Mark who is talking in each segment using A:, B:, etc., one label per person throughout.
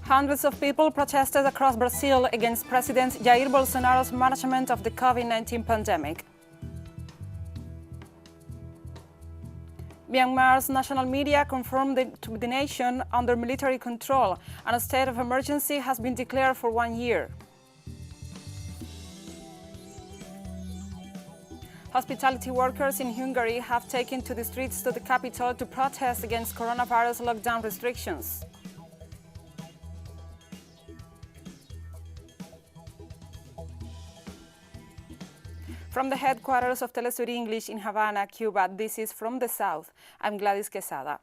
A: Hundreds of people protested across Brazil against President Jair Bolsonaro's management of the COVID-19 pandemic. Myanmar's national media confirmed the nation under military control, and a state of emergency has been declared for 1 year. Hospitality workers in Hungary have taken to the streets to the capital to protest against coronavirus lockdown restrictions. From the headquarters of teleSUR English in Havana, Cuba, this is From the South. I'm Gladys Quesada.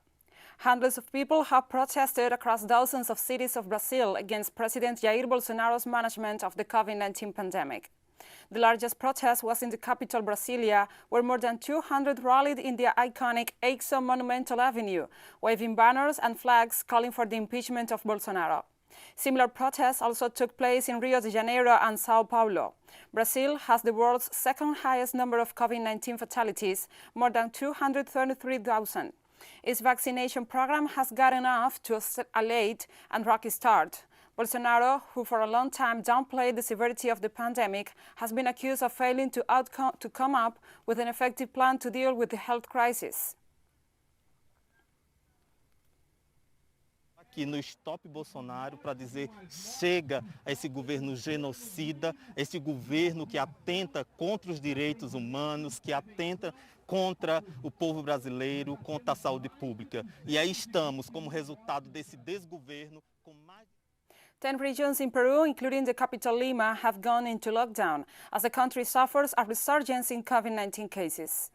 A: Hundreds of people have protested across dozens of cities of Brazil against President Jair Bolsonaro's management of the COVID-19 pandemic. The largest protest was in the capital, Brasilia, where more than 200 rallied in the iconic Exo Monumental Avenue, waving banners and flags calling for the impeachment of Bolsonaro. Similar protests also took place in Rio de Janeiro and Sao Paulo. Brazil has the world's second highest number of COVID-19 fatalities, more than 233,000. Its vaccination program has gotten off to a late and rocky start. Bolsonaro, who for a long time downplayed the severity of the pandemic, has been accused of failing to come up with an effective plan to deal with the health crisis.
B: Aqui no Stop Bolsonaro para dizer chega a esse governo genocida, esse governo que atenta contra os direitos humanos, que atenta contra o povo brasileiro, contra a saúde pública. E aí estamos, como resultado desse desgoverno, com mais...
A: 10 regions in Peru, including the capital Lima, have gone into lockdown as the country suffers a resurgence in COVID-19 cases.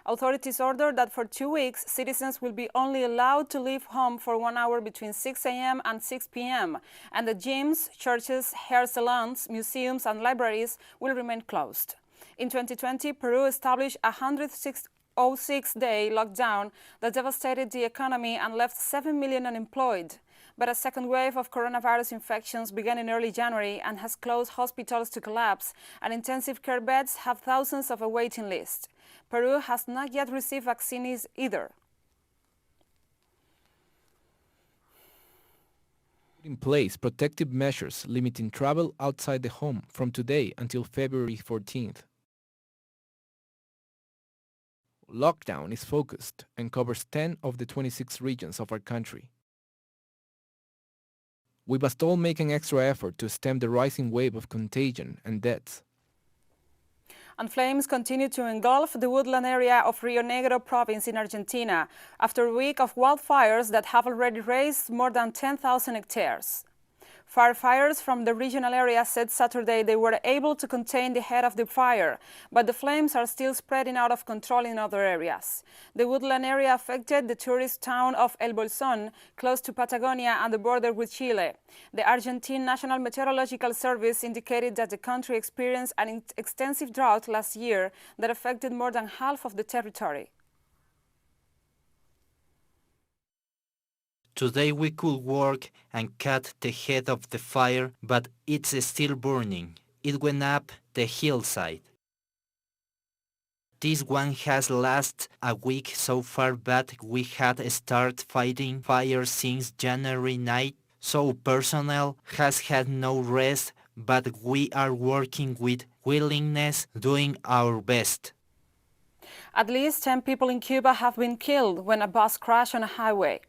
A: Authorities ordered that for 2 weeks, citizens will be only allowed to leave home for 1 hour between 6 a.m. and 6 p.m., and the gyms, churches, hair salons, museums, and libraries will remain closed. In 2020, Peru established a 106-day lockdown that devastated the economy and left 7 million unemployed. But a second wave of coronavirus infections began in early January and has caused hospitals to collapse, and intensive care beds have thousands of a waiting list. Peru has not yet received vaccines either.
C: In place protective measures limiting travel outside the home from today until February 14th. Lockdown is focused and covers 10 of the 26 regions of our country. We must all make an extra effort to stem the rising wave of contagion and deaths.
A: And flames continue to engulf the woodland area of Rio Negro province in Argentina after a week of wildfires that have already razed more than 10,000 hectares. Firefighters from the regional area said Saturday they were able to contain the head of the fire, but the flames are still spreading out of control in other areas. The woodland area affected the tourist town of El Bolsón, close to Patagonia and the border with Chile. The Argentine National Meteorological Service indicated that the country experienced an extensive drought last year that affected more than half of the territory.
D: Today we could work and cut the head of the fire, but it's still burning. It went up the hillside. This one has lasted a week so far, but we had started fighting fire since January 9th, so personnel has had no rest, but we are working with willingness, doing our best.
A: At least 10 people in Cuba have been killed when a bus crashed on a highway.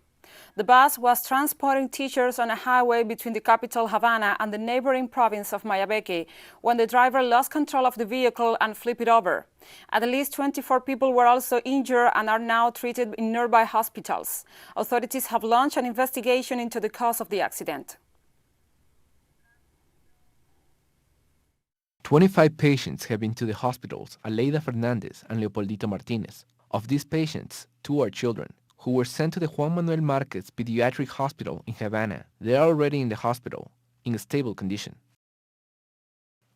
A: The bus was transporting teachers on a highway between the capital Havana and the neighboring province of Mayabeque when the driver lost control of the vehicle and flipped it over. At least 24 people were also injured and are now treated in nearby hospitals. Authorities have launched an investigation into the cause of the accident.
C: 25 patients have been to the hospitals, Aleida Fernandez and Leopoldito Martinez. Of these patients, 2 are children, who were sent to the Juan Manuel Marquez Pediatric Hospital in Havana. They are already in the hospital, in a stable condition.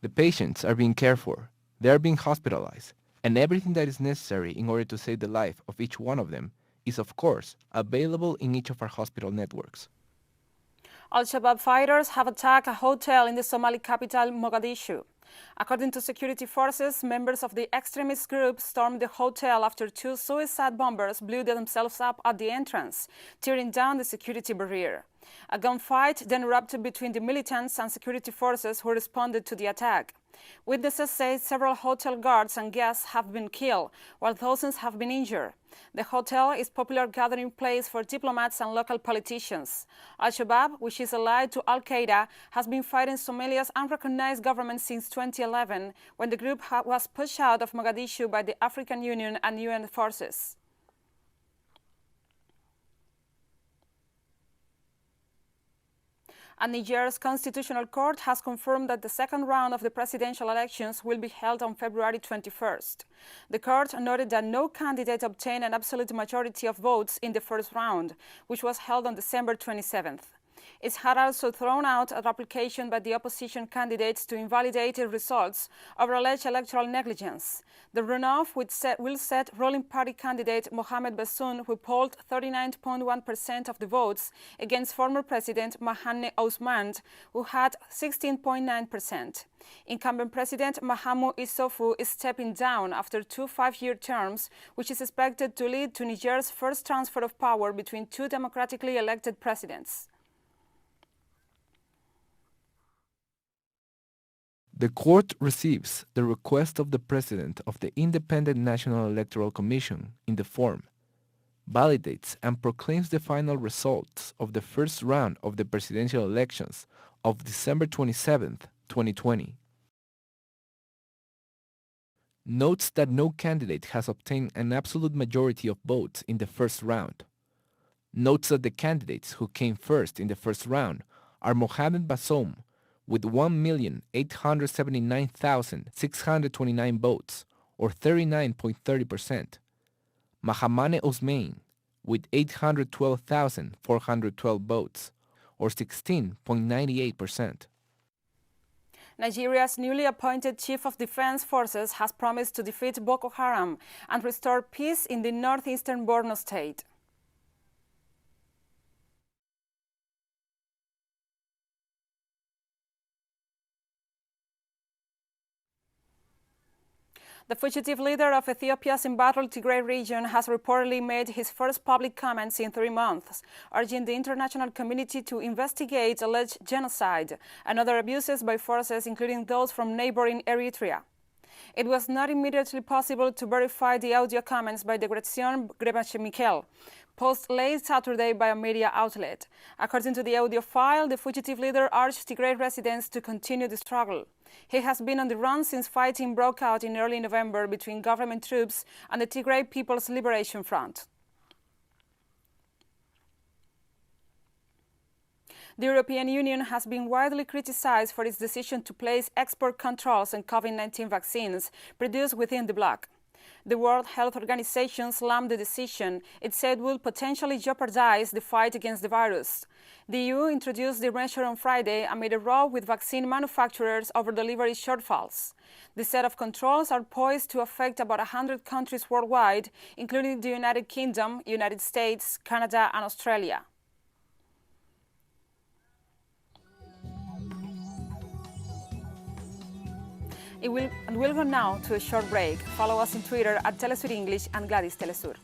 C: The patients are being cared for, they are being hospitalized, and everything that is necessary in order to save the life of each one of them is, of course, available in each of our hospital networks.
A: Al-Shabaab fighters have attacked a hotel in the Somali capital, Mogadishu. According to security forces, members of the extremist group stormed the hotel after two suicide bombers blew themselves up at the entrance, tearing down the security barrier. A gunfight then erupted between the militants and security forces who responded to the attack. Witnesses say several hotel guards and guests have been killed, while thousands have been injured. The hotel is a popular gathering place for diplomats and local politicians. Al-Shabaab, which is allied to Al-Qaeda, has been fighting Somalia's unrecognized government since 2011, when the group was pushed out of Mogadishu by the African Union and UN forces. And Niger's Constitutional Court has confirmed that the second round of the presidential elections will be held on February 21st. The court noted that no candidate obtained an absolute majority of votes in the first round, which was held on December 27th. It had also thrown out an application by the opposition candidates to invalidate the results over alleged electoral negligence. The runoff will set ruling party candidate Mohamed Bazoum, who polled 39.1% of the votes, against former President Mahamat Ousmane, who had 16.9%. Incumbent President Mahamadou Issoufou is stepping down after two 5-year terms, which is expected to lead to Niger's first transfer of power between two democratically elected presidents.
C: The court receives the request of the President of the Independent National Electoral Commission in the form, validates and proclaims the final results of the first round of the presidential elections of December 27, 2020. Notes that no candidate has obtained an absolute majority of votes in the first round. Notes that the candidates who came first in the first round are Mohamed Bazoum, with 1,879,629 votes, or 39.30%. Mahamat Ousmane, with 812,412 votes, or 16.98%.
A: Nigeria's newly appointed Chief of Defense Forces has promised to defeat Boko Haram and restore peace in the northeastern Borno state. The fugitive leader of Ethiopia's embattled Tigray region has reportedly made his first public comments in 3 months, urging the international community to investigate alleged genocide and other abuses by forces, including those from neighboring Eritrea. It was not immediately possible to verify the audio comments by Debretsion Gebremichael, posted late Saturday by a media outlet. According to the audio file, the fugitive leader urged Tigray residents to continue the struggle. He has been on the run since fighting broke out in early November between government troops and the Tigray People's Liberation Front. The European Union has been widely criticized for its decision to place export controls on COVID-19 vaccines produced within the bloc. The World Health Organization slammed the decision. It said would potentially jeopardize the fight against the virus. The EU introduced the measure on Friday amid a row with vaccine manufacturers over delivery shortfalls. The set of controls are poised to affect about 100 countries worldwide, including the United Kingdom, United States, Canada, and Australia. We'll go now to a short break. Follow us on Twitter at teleSUR English and Gladys teleSUR.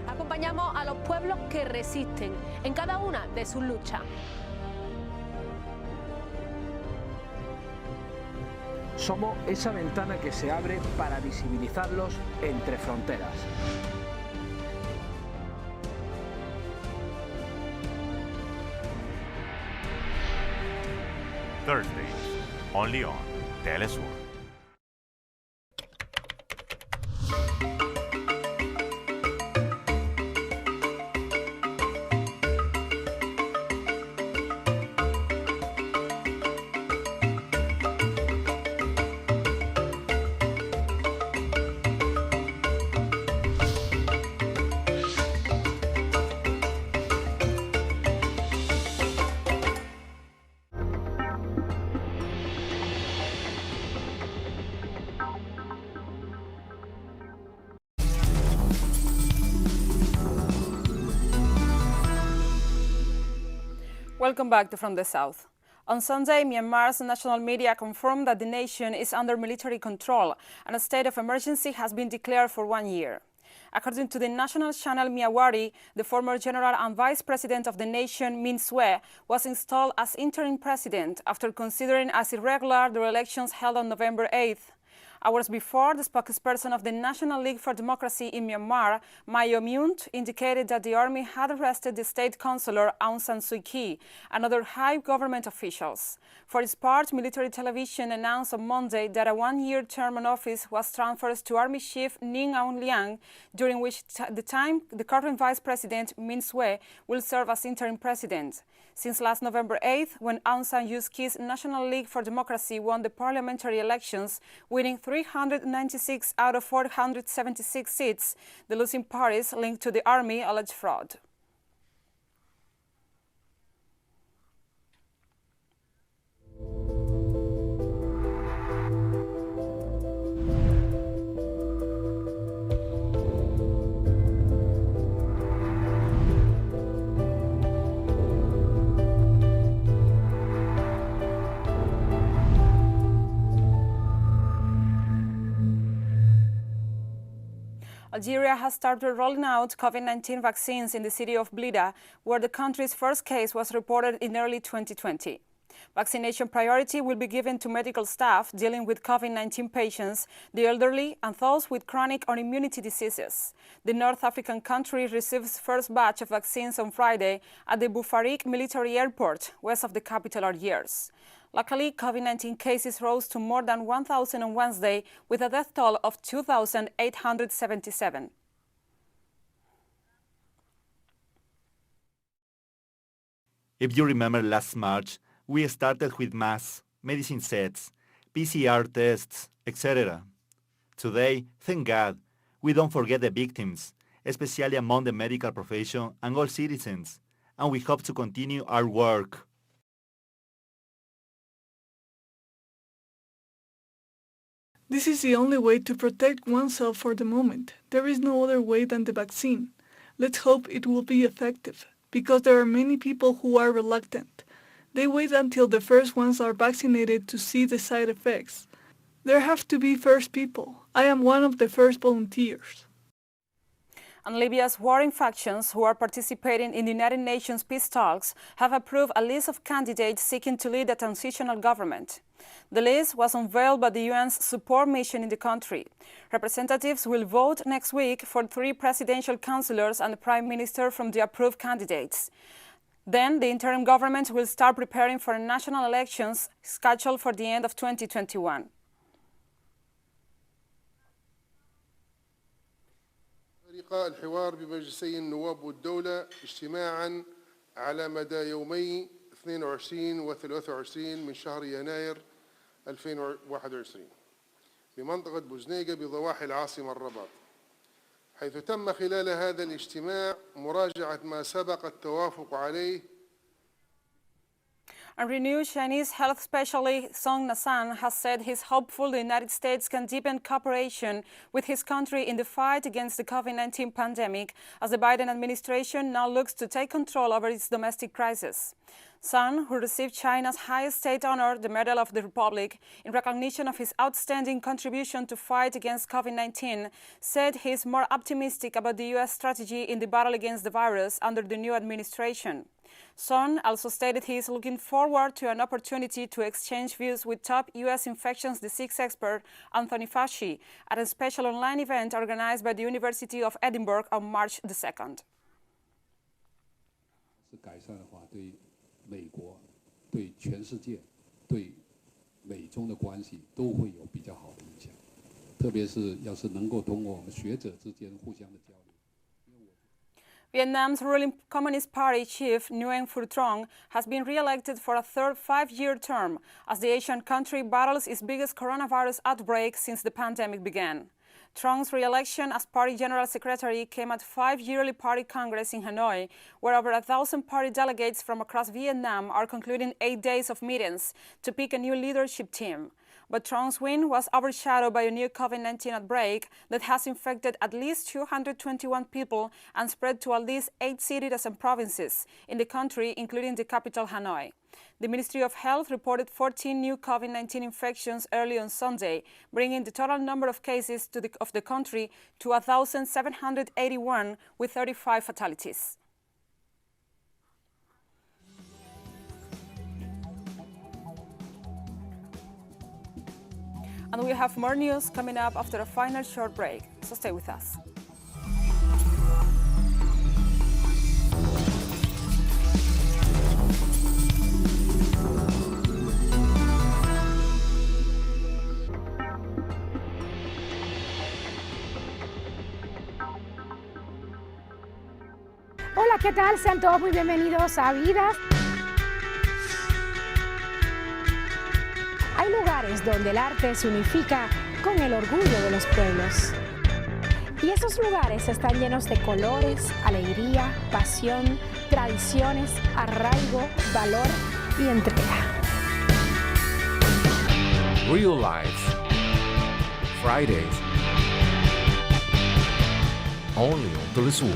E: Acompañamos a los pueblos que resisten en cada una de sus luchas.
F: Somos esa ventana que se abre para visibilizarlos entre fronteras.
G: Thursdays, only on teleSUR.
A: Welcome back to From the South. On Sunday, Myanmar's national media confirmed that the nation is under military control and a state of emergency has been declared for 1 year. According to the national channel Myanmar, the former general and vice president of the nation, Min Sue, was installed as interim president after considering as irregular the elections held on November 8th. Hours before, the spokesperson of the National League for Democracy in Myanmar, Mayo Myunt, indicated that the army had arrested the state councillor Aung San Suu Kyi and other high government officials. For its part, military television announced on Monday that a 1-year term in office was transferred to Army Chief Ning Aung Hlaing, during which the current vice president, Min Sue, will serve as interim president. Since last November 8th, when Aung San Suu Kyi's National League for Democracy won the parliamentary elections, winning 396 out of 476 seats, the losing parties linked to the army alleged fraud. Algeria has started rolling out COVID-19 vaccines in the city of Blida, where the country's first case was reported in early 2020. Vaccination priority will be given to medical staff dealing with COVID-19 patients, the elderly, and those with chronic or immunity diseases. The North African country receives first batch of vaccines on Friday at the Bufarik military airport, west of the capital Algiers. Luckily, COVID-19 cases rose to more than 1,000 on Wednesday, with a death toll of 2,877.
H: If you remember last March, we started with masks, medicine sets, PCR tests, etc. Today, thank God, we don't forget the victims, especially among the medical profession and all citizens, and we hope to continue our work.
I: This is the only way to protect oneself for the moment. There is no other way than the vaccine. Let's hope it will be effective, because there are many people who are reluctant. They wait until the first ones are vaccinated to see the side effects. There have to be first people. I am one of the first volunteers.
A: And Libya's warring factions who are participating in the United Nations peace talks have approved a list of candidates seeking to lead a transitional government. The list was unveiled by the UN's support mission in the country. Representatives will vote next week for 3 presidential councillors and the prime minister from the approved candidates. Then the interim government will start preparing for national elections scheduled for the end of 2021.
J: الحوار بمجلسي النواب والدولة اجتماعا على مدى يومي 22 و 23 من شهر يناير 2021 بمنطقة بوزنيقة بضواحي العاصمة الرباط، حيث تم خلال هذا الاجتماع مراجعة ما سبق التوافق عليه.
A: A renewed Chinese health specialist Song Nasan has said he's hopeful the United States can deepen cooperation with his country in the fight against the COVID-19 pandemic as the Biden administration now looks to take control over its domestic crisis. Sun, who received China's highest state honor, the Medal of the Republic, in recognition of his outstanding contribution to fight against COVID-19, said he is more optimistic about the U.S. strategy in the battle against the virus under the new administration. Sun also stated he is looking forward to an opportunity to exchange views with top U.S. infectious disease expert Anthony Fauci at a special online event organized by the University of Edinburgh on March the 2nd.
K: 改善的话，对美国、对全世界、对美中的关系都会有比较好的影响，特别是要是能够通过我们学者之间互相的交流。
A: Vietnam's ruling Communist Party chief Nguyen Phu Trong has been re-elected for a third 5-year term as the Asian country battles its biggest coronavirus outbreak since the pandemic began. Truong's re-election as party general secretary came at 5 yearly party congress in Hanoi, where over 1,000 party delegates from across Vietnam are concluding 8 days of meetings to pick a new leadership team. But Truong's win was overshadowed by a new COVID-19 outbreak that has infected at least 221 people and spread to at least 8 cities and provinces in the country, including the capital, Hanoi. The Ministry of Health reported 14 new COVID-19 infections early on Sunday, bringing the total number of cases of the country to 1,781, with 35 fatalities. And we have more news coming up after a final short break, so stay with us.
L: Hola, ¿qué tal? Sean todos muy bienvenidos a Vidas. Hay lugares donde el arte se unifica con el orgullo de los pueblos. Y esos lugares están llenos de colores, alegría, pasión, tradiciones, arraigo, valor y entrega.
G: Real Life. Fridays. Only on teleSUR.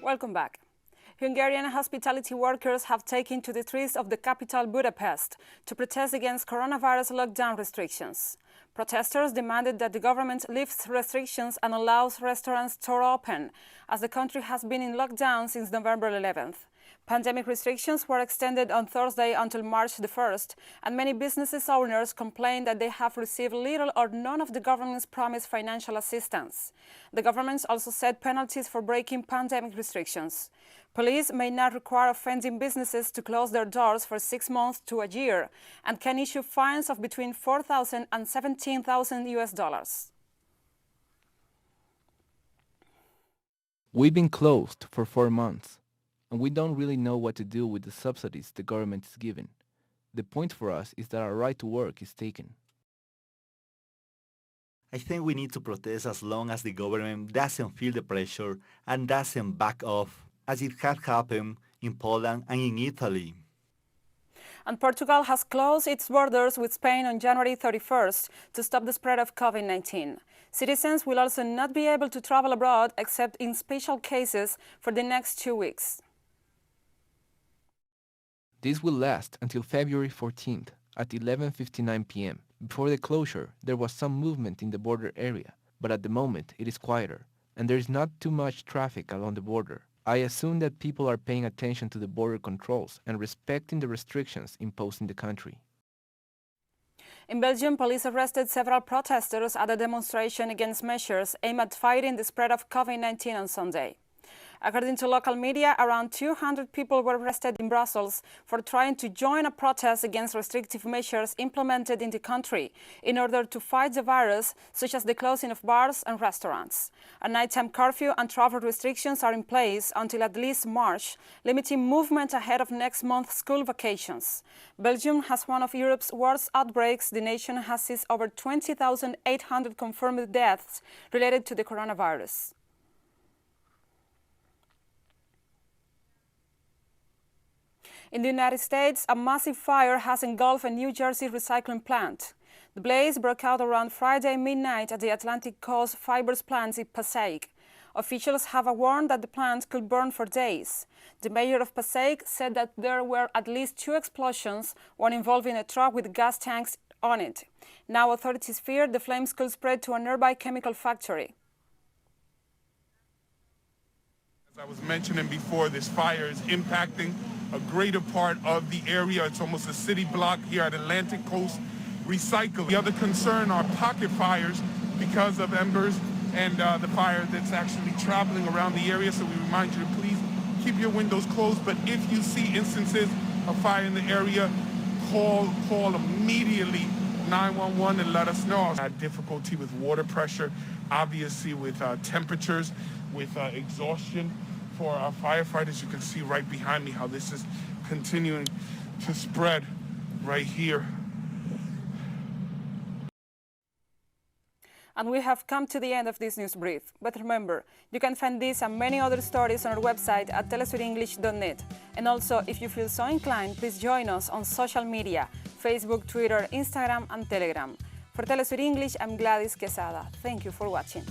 A: Welcome back. Hungarian hospitality workers have taken to the streets of the capital, Budapest, to protest against coronavirus lockdown restrictions. Protesters demanded that the government lifts restrictions and allows restaurants to open, as the country has been in lockdown since November 11th. Pandemic restrictions were extended on Thursday until March the 1st, and many business owners complained that they have received little or none of the government's promised financial assistance. The government also set penalties for breaking pandemic restrictions. Police may not require offending businesses to close their doors for 6 months to a year, and can issue fines of between $4,000 and $17,000.
C: We've been closed for 4 months, and we don't really know what to do with the subsidies the government is giving. The point for us is that our right to work is taken.
H: I think we need to protest as long as the government doesn't feel the pressure and doesn't back off, as it had happened in Poland and in Italy.
A: And Portugal has closed its borders with Spain on January 31st to stop the spread of COVID-19. Citizens will also not be able to travel abroad except in special cases for the next 2 weeks.
C: This will last until February 14th at 11:59 p.m. Before the closure, there was some movement in the border area, but at the moment it is quieter, and there is not too much traffic along the border. I assume that people are paying attention to the border controls and respecting the restrictions imposed in the country.
A: In Belgium, police arrested several protesters at a demonstration against measures aimed at fighting the spread of COVID-19 on Sunday. According to local media, around 200 people were arrested in Brussels for trying to join a protest against restrictive measures implemented in the country in order to fight the virus, such as the closing of bars and restaurants. A nighttime curfew and travel restrictions are in place until at least March, limiting movement ahead of next month's school vacations. Belgium has one of Europe's worst outbreaks. The nation has seen over 20,800 confirmed deaths related to the coronavirus. In the United States, a massive fire has engulfed a New Jersey recycling plant. The blaze broke out around Friday midnight at the Atlantic Coast Fibers plant in Passaic. Officials have warned that the plant could burn for days. The mayor of Passaic said that there were at least 2 explosions, one involving a truck with gas tanks on it. Now authorities fear the flames could spread to a nearby chemical factory.
M: I was mentioning before, this fire is impacting a greater part of the area. It's almost a city block here at Atlantic Coast Recycling. The other concern are pocket fires because of embers and the fire that's actually traveling around the area. So we remind you to please keep your windows closed. But if you see instances of fire in the area, call immediately 911 and let us know. I had difficulty with water pressure, obviously with temperatures, with exhaustion for our firefighters. You can see right behind me how this is continuing to spread right here.
A: And we have come to the end of this news brief. But remember, you can find this and many other stories on our website at telesurenglish.net. And also, if you feel so inclined, please join us on social media, Facebook, Twitter, Instagram, and Telegram. For TeleSUR English, I'm Gladys Quesada. Thank you for watching.